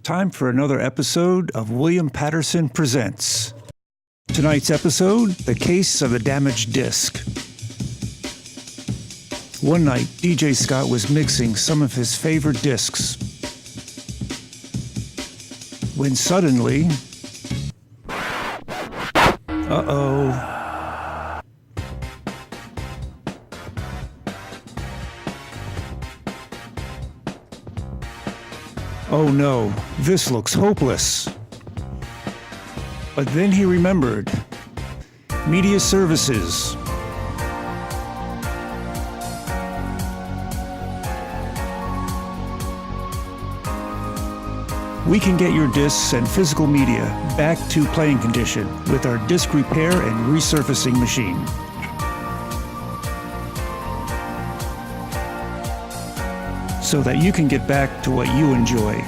Time for another episode of William Patterson Presents. Tonight's episode, The Case of a Damaged Disc. One night, DJ Scott was mixing some of his favorite discs, when suddenly... Uh-oh. Oh no, this looks hopeless. But then he remembered. Media services. We can get your discs and physical media back to playing condition with our disc repair and resurfacing machine. So that you can get back to what you enjoy.